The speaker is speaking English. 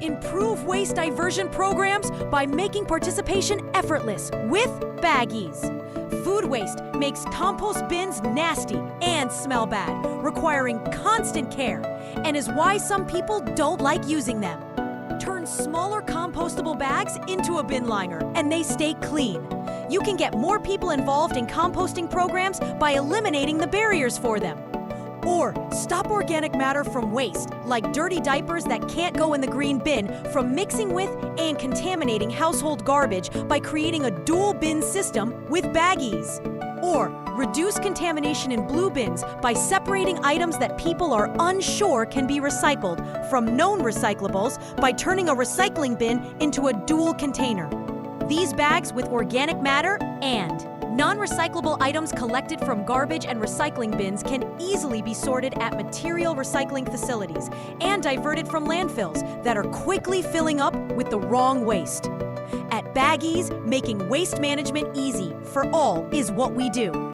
Improve waste diversion programs by making participation effortless with BagEZ. Food waste makes compost bins nasty and smell bad, requiring constant care, and is why some people don't like using them. Turn smaller compostable bags into a bin liner, and they stay clean. You can get more people involved in composting programs by eliminating the barriers for them. Or stop organic matter from waste, like dirty diapers that can't go in the green bin, from mixing with and contaminating household garbage by creating a dual bin system with BagEZ. Or reduce contamination in blue bins by separating items that people are unsure can be recycled from known recyclables by turning a recycling bin into a dual container. These bags with organic matter and non-recyclable items collected from garbage and recycling bins can easily be sorted at material recycling facilities and diverted from landfills that are quickly filling up with the wrong waste. At BagEZ, making waste management easy for all is what we do.